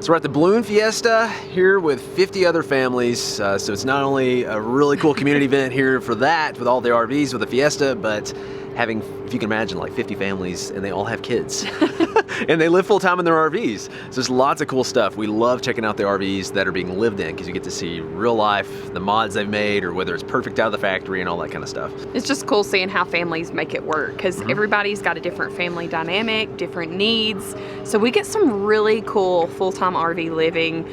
So we're at the Balloon Fiesta here with 50 other families. So it's not only a really cool community event here for that, with all the RVs with the Fiesta, but having, if you can imagine, like 50 families, and they all have kids. And they live full time in their RVs. So there's lots of cool stuff. We love checking out the RVs that are being lived in, because you get to see real life, the mods they've made, or whether it's perfect out of the factory and all that kind of stuff. It's just cool seeing how families make it work, because everybody's got a different family dynamic, different needs. So we get some really cool full-time RV living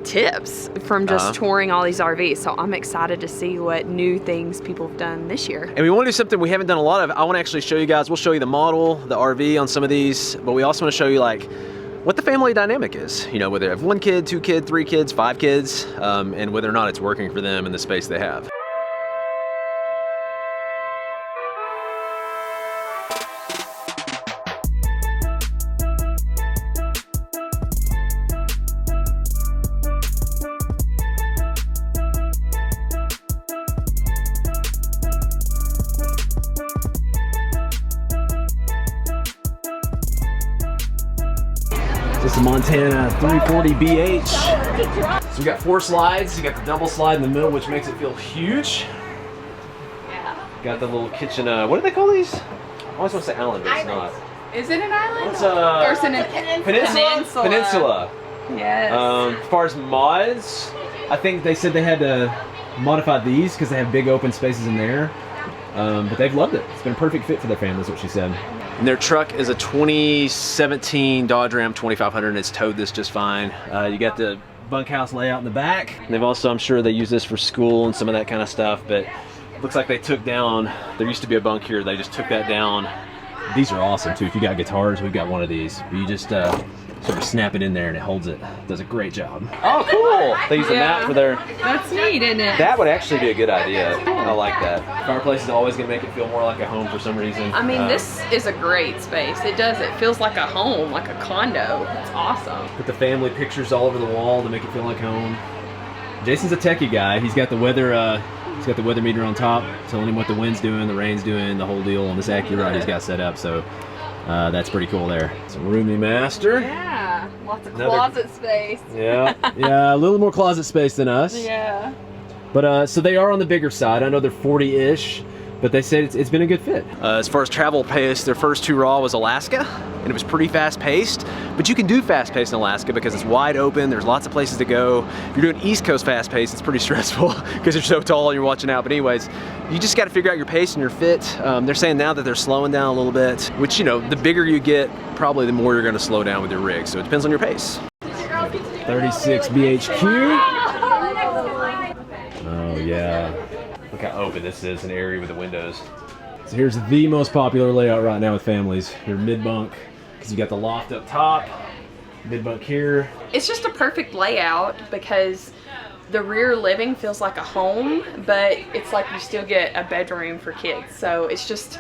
tips from just touring all these RVs. So I'm excited to see what new things people have done this year. And we want to do something we haven't done a lot of. I want to actually show you guys, we'll show you the model, the RV on some of these, but we also want to show you like what the family dynamic is. You know, whether they have 1 kid, 2 kids, 3 kids, 5 kids, and whether or not it's working for them in the space they have. This is Montana 340 BH. So we got 4 slides. You got the double slide in the middle, which makes it feel huge. Yeah. Got the little kitchen, what do they call these? I always want to say island, but it's not. Is it an island? It's or is it an peninsula? Peninsula. Yes. As far as mods, I think they said they had to modify these because they have big open spaces in there. But they've loved it. It's been a perfect fit for their family, is what she said. And their truck is a 2017 Dodge Ram 2500, and it's towed this just fine. You got the bunkhouse layout in the back. And they've also, I'm sure they use this for school and some of that kind of stuff, but it looks like they took down, there used to be a bunk here, they just took that down. These are awesome too. If you got guitars, we've got one of these. You just sort of snap it in there and it holds it. Does a great job. Oh, cool! They use the mat for their... That's neat, isn't it? That would actually be a good idea. I like that. Fireplace is always going to make it feel more like a home for some reason. I mean, this is a great space. It does. It feels like a home, like a condo. It's awesome. Put the family pictures all over the wall to make it feel like home. Jason's a techie guy. He's got the weather. He's got the weather meter on top, telling him what the wind's doing, the rain's doing, the whole deal on this AccuRide he's got set up. So that's pretty cool there. Some roomy master. Yeah, lots of closet space. Yeah, yeah, a little more closet space than us. Yeah. But so they are on the bigger side. I know they're 40-ish, but they said it's been a good fit. As far as travel pace, their first 2 raw was Alaska, and it was pretty fast paced. But you can do fast paced in Alaska because it's wide open. There's lots of places to go. If you're doing East Coast fast paced, it's pretty stressful because you're so tall and you're watching out. But anyways, you just got to figure out your pace and your fit. They're saying now that they're slowing down a little bit, which, you know, the bigger you get, probably the more you're going to slow down with your rig. So it depends on your pace. 36 BHQ. Oh yeah. Look how open this is, an area with the windows. So here's the most popular layout right now with families. Your mid-bunk, because you got the loft up top, mid-bunk here. It's just a perfect layout because the rear living feels like a home, but it's like you still get a bedroom for kids. So it's just,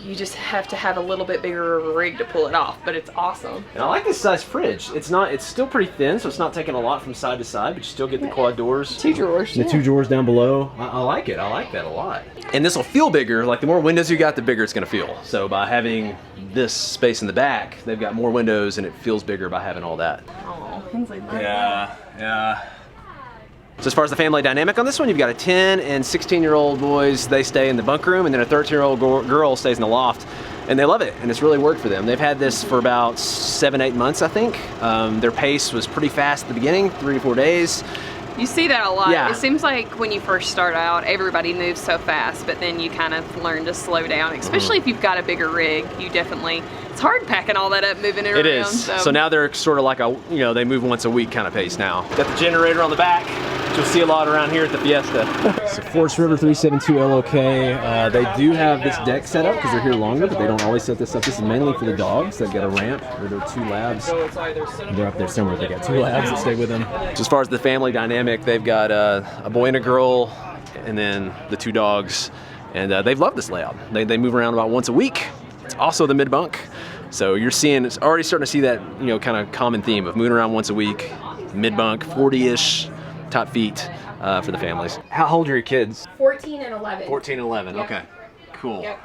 you just have to have a little bit bigger of a rig to pull it off, but it's awesome. And I like this size fridge. It's still pretty thin, so it's not taking a lot from side to side, but you still get the quad doors. 2 drawers. The 2 drawers down below. I like it. I like that a lot. And this will feel bigger. Like the more windows you got, the bigger it's gonna feel. So by having this space in the back, they've got more windows and it feels bigger by having all that. Oh, things like that. Yeah, yeah. So as far as the family dynamic on this one, you've got a 10 and 16-year-old boys, they stay in the bunk room, and then a 13-year-old girl stays in the loft. And they love it, and it's really worked for them. They've had this for about 7-8 months, I think. Their pace was pretty fast at the beginning, 3 to 4 days. You see that a lot. Yeah. It seems like when you first start out, everybody moves so fast, but then you kind of learn to slow down, especially if you've got a bigger rig. You definitely, it's hard packing all that up, moving it around. It is. So now they're sort of like a, you know, they move once a week kind of pace now. Got the generator on the back, which you'll see a lot around here at the Fiesta. So Sportsriver 372 LOK. They do have this deck set up because they're here longer, but they don't always set this up. This is mainly for the dogs. They've got a ramp where there are 2 labs. They're up there somewhere. They got 2 labs that stay with them. So as far as the family dynamic, they've got a boy and a girl, and then the 2 dogs, and they've loved this layout. They move around about once a week. It's also the mid-bunk, so you're seeing, it's already starting to see that, you know, kind of common theme of moving around once a week, mid-bunk, 40-ish top feet for the families. How old are your kids? 14 and 11. 14 and 11. Yep. Okay, cool. Yep.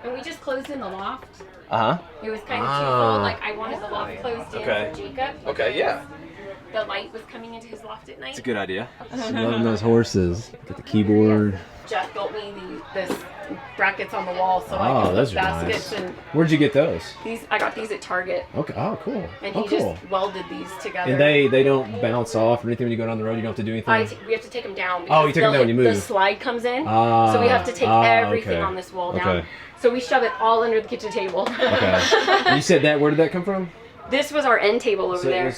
And we just closed in the loft. Uh huh. It was kind of twofold. Like I wanted the loft closed in for Jacob. Okay, yeah. the light was coming into his loft at night. It's a good idea. Loving those horses. Get the keyboard. Jeff built me this brackets on the wall so I Oh, can those put are baskets nice. and Where'd you get those? I got these at Target. Okay. Oh, cool. And oh, he cool. just welded these together. And they don't bounce off or anything when you go down the road. You don't have to do anything. We have to take them down. Oh, you take them down when you move. The slide comes in, so we have to take everything okay. on this wall down. Okay. So we shove it all under the kitchen table. Okay. You said that. Where did that come from? This was our end table over there.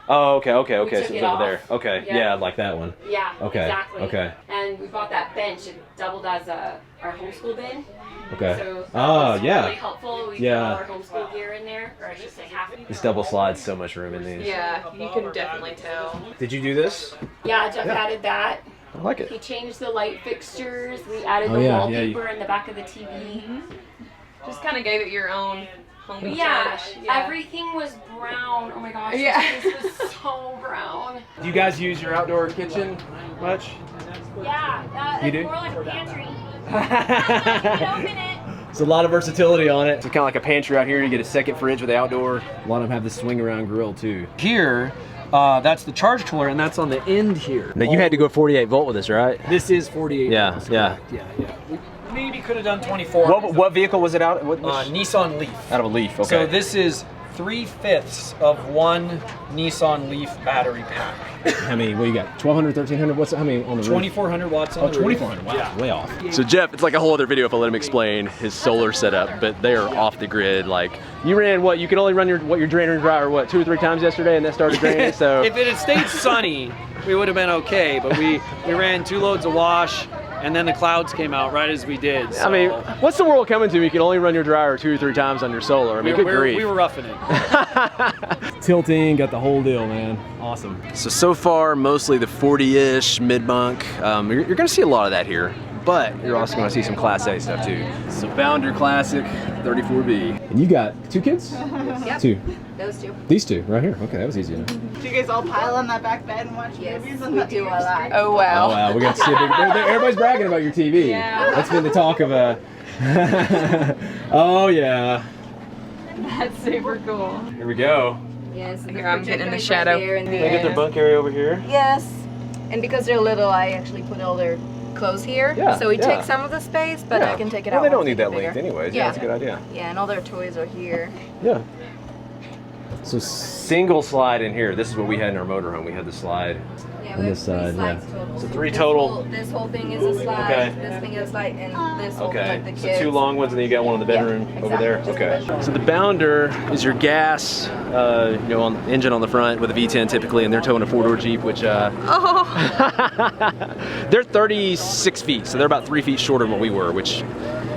Oh, okay. took So it's it over there. off. Okay. Yeah. Yeah, like that one. Yeah, Okay. exactly. Okay. And we bought that bench. It doubled as our homeschool bin. Okay. So that was yeah. really helpful. We Yeah. put all our homeschool gear in there, or I should say half. This double slides so much room in these. Yeah, you can definitely tell. Did you do this? Yeah, Jeff added that. I like He it. changed the light fixtures. We added Oh, the yeah, wallpaper in the back of the TV. Just kind of gave it your own homey Yeah, touch. Yeah. everything was brown. Oh my gosh, Yeah. this was so brown. Do you guys use your outdoor kitchen much? Yeah, You it's do? more like a pantry. Open it. There's a lot of versatility on it. It's kind of like a pantry out here. You get a second fridge with the outdoor. A lot of them have the swing around grill too. Here, that's the charge cooler, and that's on the end here. Now you had to go 48 volt with this, right? This is 48. Yeah, volts, yeah. correct. Yeah. We maybe could have done 24. What vehicle was it out? What, Nissan Leaf. out of a Leaf. Okay. So this is 3/5 of one Nissan Leaf battery pack. I mean, what you got? 1200, 1300. What's how many on the roof? 2400 watts on Oh, the roof. 2400. Wow, Yeah. way off. So Jeff, it's like a whole other video if I let him explain his solar setup, but they are off the grid. Like you ran what? You could only run your drainer and dryer 2 or 3 times yesterday, and that started draining. So If it had stayed sunny, we would have been okay. But we ran 2 loads of wash, and then the clouds came out right as we did. So I mean, what's the world coming to? You can only run your dryer 2 or 3 times on your solar. I mean, good grief. we were roughing it. Tilting, got the whole deal, man. Awesome. So far, mostly the 40-ish mid-bunk. You're gonna see a lot of that here, but you're also gonna see some Class A stuff too. So Bounder Classic 34B. And you got 2 kids? Yep. 2. Those two. These 2 right here. Okay, that was easy enough. Do you guys all pile on that back bed and watch movies on we the do a TV lot. screen? Oh Oh wow. wow, we got to see a big. Everybody's bragging about your TV. Yeah. That's been the talk of oh yeah. That's super cool. Here we go. Yes. Here, I'm getting in the shadow. They get their bunk area over here. Yes. And because they're little, I actually put all their clothes here. Yeah, So it yeah. takes some of the space, but I can take it well, out. they don't once need they that get length bigger. anyways. Yeah. That's a good idea. Yeah, and all their toys are here. Yeah. So single slide in here. This is what we had in our motorhome. We had the slide. Yeah, On we this have 3 side, yeah. slides total. So 3 this total. This whole thing is a slide. Okay. This thing is a slide, and this whole Okay, like the so kids. 2 long ones, and then you got one in the bedroom Yeah, over there. exactly. Okay. So the Bounder is your gas, on engine on the front with a V10 typically, and they're towing a 4-door Jeep, which they're 36 feet, so they're about 3 feet shorter than what we were, which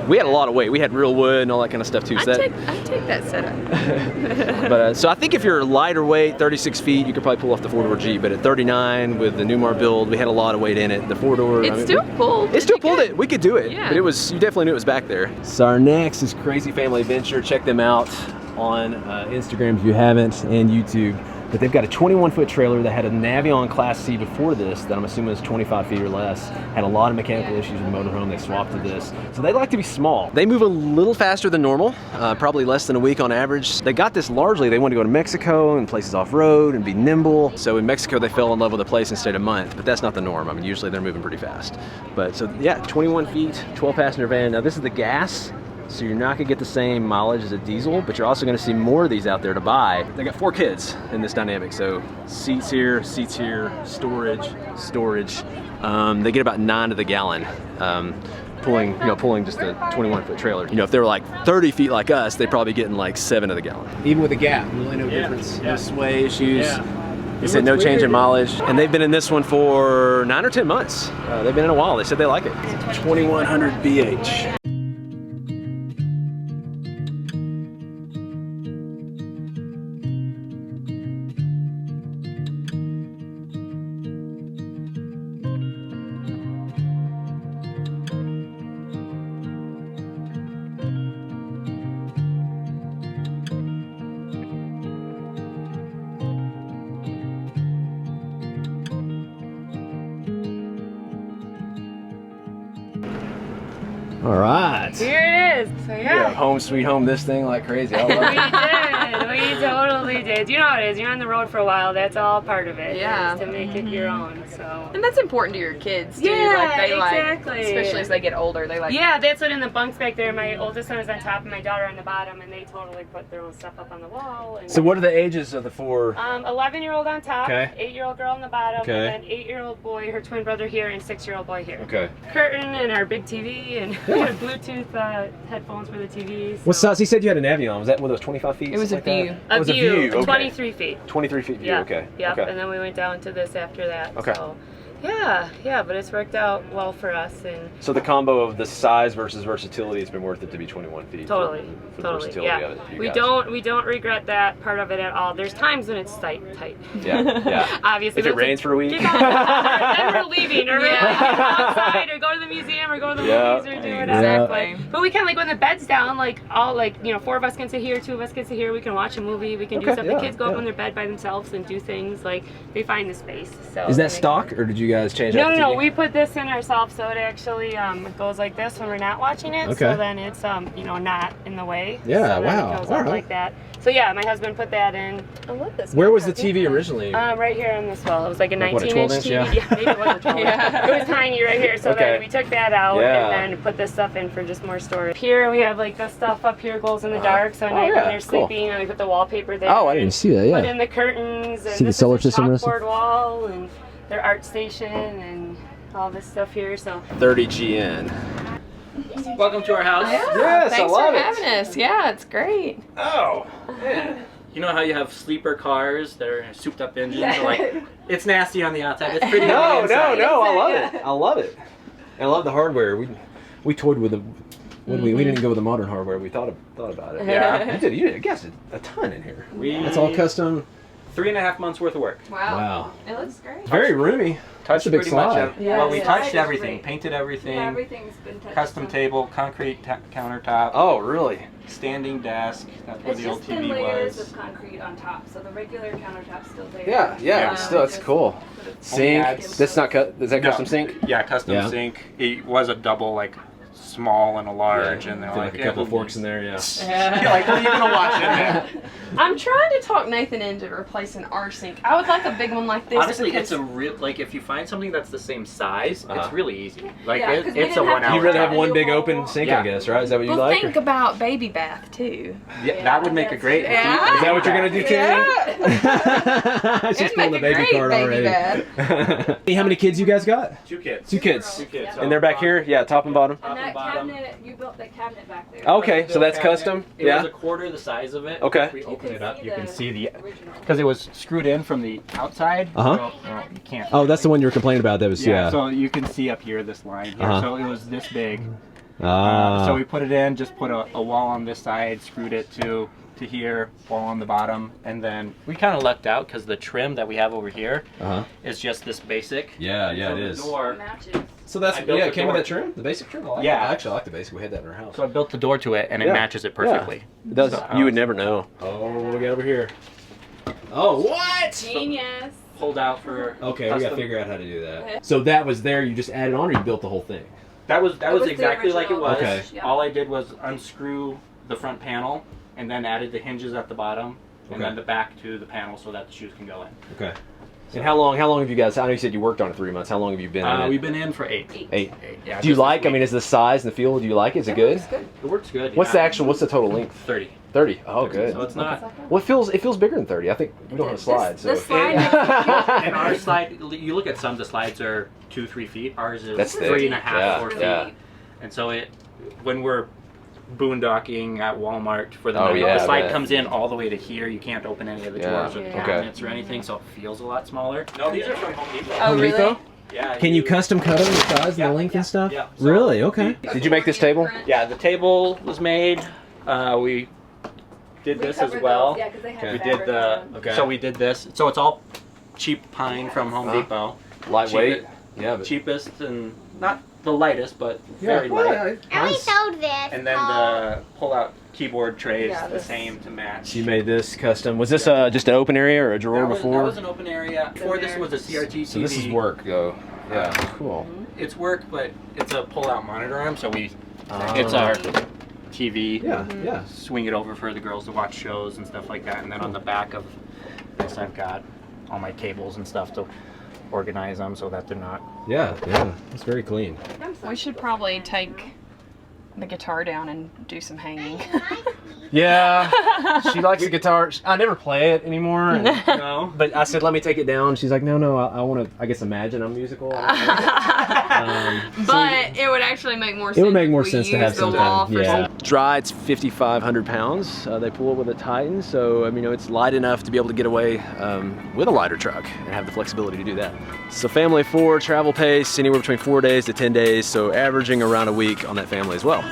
we had a lot of weight. We had real wood and all that kind of stuff too. So I'd take that setup. but so I think if you're lighter weight, 36 feet, you could probably pull off the 4-door Jeep. But at 39 with the Newmar build, we had a lot of weight in it. The 4-door, It still pulled. It still pulled it. We could do it. Yeah. But you definitely knew it was back there. So our next is Crazy Family Adventure. Check them out on Instagram if you haven't, and YouTube. But they've got a 21-foot trailer that had a Navion Class C before this, that I'm assuming is 25 feet or less. Had a lot of mechanical issues with the motorhome. They swapped to this. So they like to be small. They move a little faster than normal, probably less than a week on average. They got this largely, they wanted to go to Mexico and places off-road and be nimble. So in Mexico, they fell in love with the place and stayed a month, but that's not the norm. I mean, usually they're moving pretty fast. But so yeah, 21 feet, 12-passenger van. Now this is the gas. So you're not gonna get the same mileage as a diesel, but you're also gonna see more of these out there to buy. They got 4 kids in this dynamic. So seats here, storage. They get about 9 to the gallon. Pulling just a 21-foot trailer. If they were like 30 feet like us, they'd probably be getting like 7 to the gallon. Even with the gap, really no difference. No sway issues. They said no change in mileage. And they've been in this one for 9 or 10 months. They've been in a while. They said they like it. 2100 BH. All right. Here it is. So yeah. Home sweet home this thing like crazy. I love it. We totally did. You know how it is. You're on the road for a while. That's all part of it. Yeah. Is to make it your own. So. And that's important to your kids too. Yeah, like they exactly. especially as they get older, they like. Yeah, that's what in the bunks back there. My oldest son is on top and my daughter on the bottom, and they totally put their own stuff up on the wall. And So what are the ages of the 4? 11-year-old on top, Okay. 8-year-old girl on the bottom, Okay. and then 8-year-old boy, her twin brother here, and 6-year-old boy here. Okay. Curtain and our big TV, and we have Bluetooth headphones for the TV. What size? He said you had an Avion. Was that one of those 25 feet? It was a something view. like that? A It was view, a view. Okay. 23 feet. 23 feet view. Yeah. Okay. Yep. Okay. And then we went down to this after that. Okay. So, yeah, but it's worked out well for us, and So the combo of the size versus versatility has been worth it to be 21 feet. totally, for the totally, versatility yeah. of it for you We guys. don't regret that part of it at all. There's times when it's tight. Yeah. Yeah. Obviously. If it rains for a week. Then we're leaving, or we're like, get outside, or go to the museum, or go to the movies, or do whatever. Exactly. But we can, like, when the bed's down, like, all, like, 4 of us can sit here, 2 of us can sit here, we can watch a movie, we can do Okay, stuff. yeah, The kids go up yeah. on their bed by themselves and do things, like, they find the space. So Is it that makes stock, sense. or did you guys change No, out the no, TV? we put this in ourselves, so it actually goes like this when we're not watching it. Okay. So then it's not in the way. Yeah, so then wow, It goes all up right. like that. So yeah, my husband put that in. I love this. Where was the TV originally? Right here on this wall. It was like a Like what, a 19-inch 12-inch? TV. Yeah. Maybe it was a 12 Yeah. It was tiny right here. So Okay. then we took that out Yeah. and then put this stuff in for just more storage. Here we have like the stuff up here glows in the dark. So at night yeah, when they're cool. sleeping, and we put the wallpaper there. Oh, I didn't see that. Put Yeah. in the curtains. And See the this solar is a system and stuff? chalkboard wall and their art station and all this stuff here. So 30 GN. Welcome to our house. Yes, Thanks I love for it. having us. Yeah, it's great. Oh, man. You know how you have sleeper cars that are souped up engines? Like, it's nasty on the outside. It's pretty No, on the no, inside. no. I love it. I love it. I love the hardware. We toyed with the. We didn't go with the modern hardware. We thought about it. Yeah. You did. I guess a ton in here. We- That's all custom. 3.5 months worth of work. Wow. It looks great. Very roomy. That's a big pretty much slide. well, we Yeah. touched Slide is everything. great. Painted everything. Everything's been touched. Custom table, concrete countertop, Oh, really? standing desk. That's where It's the old just been TV layers was. of concrete on top, so the regular countertop's still there. Yeah. Yeah. But still, it's Just cool. put a- Sink. adds- That's not cut. Is that No. custom sink? Yeah, custom Yeah. sink. It was a double, like small and a large, and they're Fit like a couple of it'll- forks in there. Yeah. You're like, what are you gonna watch in there? I'm trying to talk Nathan into replacing our sink. I would like a big one like this. Honestly, because- it's a real like if you find something that's the same size, Uh-huh. it's really easy. Like Yeah, 'cause we it's a didn't have 1 to- hour. You'd rather have job. one big open sink, I Yeah. guess, right? Is that what you Well, like? think about baby bath too. Yeah, that would make a great. Yeah. Is that what you're gonna do, Tammy? She's It'd pulling the make a baby great card baby already. bath. How many kids you guys got? 2 kids. 2 kids. 2 kids. And they're back here? Yeah, top and bottom. Top And and that bottom. cabinet, you built that cabinet back there. Okay, so that's custom? It Yeah. was a quarter the size of it. Okay. If we open it up, you can the see the original. because it was screwed in from the outside. Uh-huh. So, you can't. Oh, that's the one you were complaining about. That was Yeah, so you can see up here this line here. Uh-huh. So it was this big. Ah. So we put it in, just put a wall on this side, screwed it to here, wall on the bottom, and then we kind of lucked out because the trim that we have over here Uh-huh. is just this basic. Yeah, So the door- Matches. So that's I built yeah, the it came with door. that trim, the basic trim. I like Yeah. it. Actually, I like the basic. We had that in our house. So I built the door to it, and it Yeah. matches it perfectly. It does. So, You would never know. Oh, what we got over here? Oh, what? Genius. Pulled out for. Okay, we got to custom. figure out how to do that. So that was there. You just added on, or you built the whole thing? That was was the exactly like it original. was. Okay. Yeah. All I did was unscrew the front panel, and then added the hinges at the bottom, and Okay. then the back to the panel so that the shoes can go in. Okay. And how long have you guys? I know you said you worked on it 3 months. How long have you been in it? We've been in for 8. 8. Yeah, Do you just like? this I mean, is the size and the feel? Do you like it? Is it good? It works good. What's yeah. the actual? What's the total length? 30. 30. Oh, good. So it's not. Well, it feels bigger than 30. I think we don't have a slide. So This slide And our slide, you look at some, the slides are 2-3 feet. Ours is That's thick. 3.5, Yeah, 4 feet. yeah. And so when we're boondocking at Walmart for the Oh, night, yeah, I the slide bet. comes in all the way to here. You can't open any of the Yeah. drawers or the Yeah. cabinets or anything, so it feels a lot smaller. No, these are from Home Depot. Oh, really? Depot? Yeah. Can you custom cut them, the size and Yeah, the length and stuff? yeah. So Really? Okay. Did you make this table? Yeah, the table was made. We did this as well. Yeah, because they had We fabric did the. on them. Okay. So we did this. So it's all cheap pine from Home Depot. Lightweight. Yeah, but Cheapest and not the lightest, but very light. Nice. And then the pull-out keyboard trays, Yeah, the this- same to match. You made this custom. Was this just an open area or a drawer That before? was an open area. Before this was a CRT TV. So this is work, though. Yeah. Cool. It's work, but it's a pull-out monitor arm, so we It's our TV. Yeah. Swing it over for the girls to watch shows and stuff like that. And then on the back of this, I've got all my cables and stuff to organize them so that they're not. Yeah. It's very clean. We should probably take the guitar down and do some hanging. Yeah, she likes the guitar. I never play it anymore. And, No. but I said, let me take it down. She's like, no, I want to, I guess, imagine I'm musical. But it would actually make more sense. It would make more if we sense to have used the something. wall for Yeah. Dry, it's 5,500 pounds. They pull it with a Titan, so I mean, it's light enough to be able to get away with a lighter truck and have the flexibility to do that. So family of 4, travel pace anywhere between 4 days to 10 days, so averaging around a week on that family as well.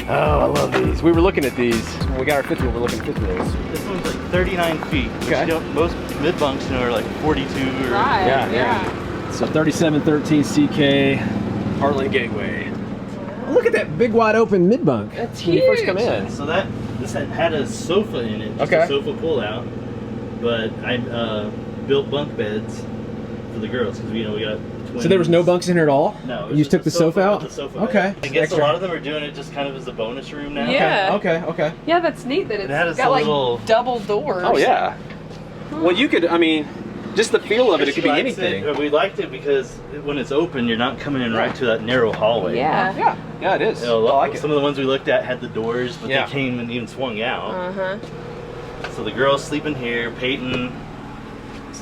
Oh, I love these. We were looking at these when we got our fifth wheel. We're looking at fifth wheels. This one's like 39 feet. Okay. Most mid-bunks are like 42 or... Right. Yeah. So 3713 CK Heartland Gateway. Look at that big wide open mid bunk. That's when you first huge. come in. So this had a sofa in it, just Okay. a sofa pull-out. But I built bunk beds for the girls because we got twins. So there was no bunks in here at all? No. It was You just took a the sofa out? with the sofa Okay. bed. I guess a lot of them are doing it just kind of as a bonus room now. Yeah. Okay. Yeah, that's neat that It had it's us got a like little- double doors. Oh yeah. Well, you could. I mean, just the feel of it. It could be anything. We liked it because when it's open, you're not coming in right to that narrow hallway. Yeah. Yeah, it is. You know, I like it. some of the ones we looked at had the doors, but Yeah. they came and even swung out. Uh-huh. So the girls sleep in here. Peyton,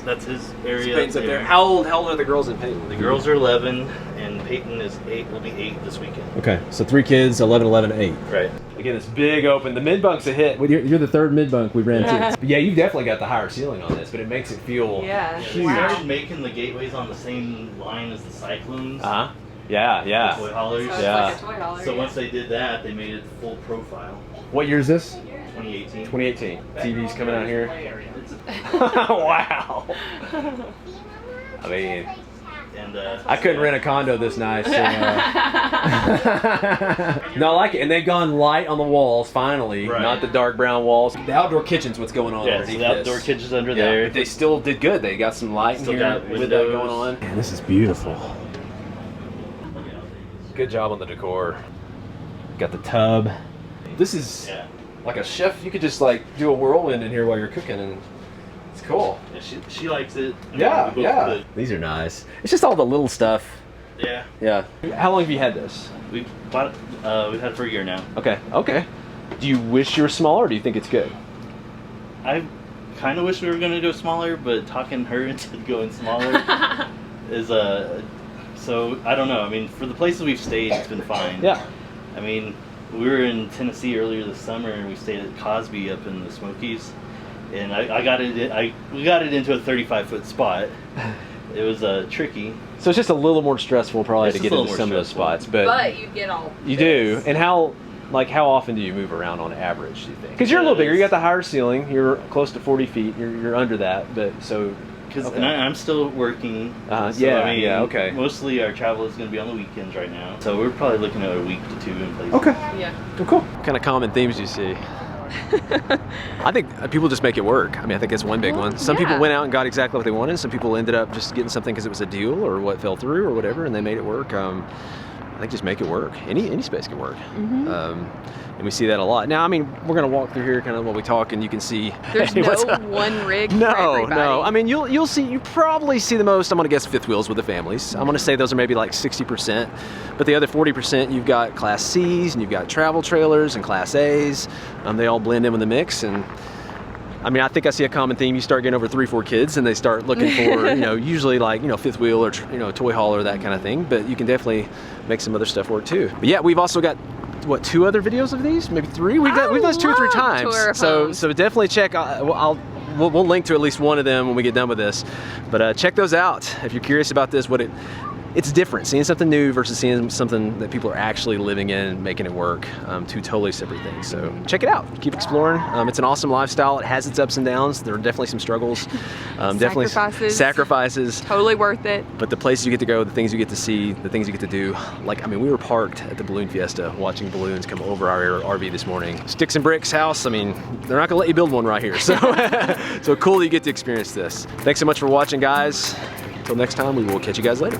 that's his area. Peyton's up there. How old are the girls in Peyton? The girls are 11, and Peyton is 8. Will be 8 this weekend. Okay, so 3 kids, 11, 11, 8. Right. Again, it's big open. The mid bunk's a hit. Well, you're the third mid bunk we ran to. But yeah, you've definitely got the higher ceiling on this, but it makes it feel. Yeah. We started making the gateways on the same line as the Cyclones. Uh huh. Yeah. The toy haulers. So it's Yeah. like a toy hauler, So yeah. once they did that, they made it full profile. What year is this? 2018. 2018. TV's coming out here. Wow. I mean, And I couldn't rent a condo this nice. So, no, I like it. And they've gone light on the walls, finally. Right. Not the dark brown walls. The outdoor kitchen's what's going on Yeah, so underneath the outdoor this. kitchen's under Yeah, there. but they still did good. They got some light in Still here got with that windows. going on. Man, this is beautiful. Good job on the decor. Got the tub. This is like a chef. You could just like do a whirlwind in here while you're cooking, and it's cool. Yeah, she likes it. I mean, Yeah, we both could. These are nice. It's just all the little stuff. Yeah. Yeah. How long have you had this? We've bought it. We've had it for a year now. Okay. Do you wish you were smaller, or do you think it's good? I kind of wish we were going to go smaller, but talking her into going smaller is so I don't know. I mean, for the places we've stayed, it's been fine. Yeah. I mean, we were in Tennessee earlier this summer, and we stayed at Cosby up in the Smokies, and we got it into a 35-foot spot. It was tricky. So it's just a little more stressful probably It's to just get a into little some more of those spots, but But you get all. you do. And how often do you move around on average, do you think? Because you're a little bigger. You got the higher ceiling. You're close to 40 feet. You're under that, but so. And I'm still working. So, Yeah. I mean, Yeah. Okay. Mostly our travel is going to be on the weekends right now, so we're probably looking at a week to 2 in places. Okay. Yeah. Cool. What kind of common themes do you see? I think people just make it work. I mean, I think that's one big one. Some people went out and got exactly what they wanted. Some people ended up just getting something because it was a deal or what fell through or whatever, and they made it work. I think just make it work. Any space can work. And we see that a lot. Now, I mean, we're gonna walk through here kind of while we talk, and you can see. There's hey, what's no up? one rig for No. everybody. I mean, you probably see the most. I'm gonna guess fifth wheels with the families. I'm gonna say those are maybe like 60%, but the other 40% you've got Class C's and you've got travel trailers and Class A's. They all blend in with the mix, and I mean, I think I see a common theme. You start getting over 3-4 kids, and they start looking for usually like fifth wheel or toy hauler, that kind of thing. But you can definitely make some other stuff work too. But yeah, we've also got. What, 2 other videos of these? Maybe 3? We've done those 2 or 3 times. So definitely check. We'll link to at least one of them when we get done with this. But check those out if you're curious about this. What it it's different. Seeing something new versus seeing something that people are actually living in and making it work. Two totally separate things. So check it out. Keep exploring. It's an awesome lifestyle. It has its ups and downs. There are definitely some struggles. Definitely sacrifices. Totally worth it. But the places you get to go, the things you get to see, the things you get to do. Like, I mean, we were parked at the Balloon Fiesta watching balloons come over our RV this morning. Sticks and Bricks house, I mean, they're not gonna let you build one right here. So, so cool that you get to experience this. Thanks so much for watching, guys. Until next time, we will catch you guys later.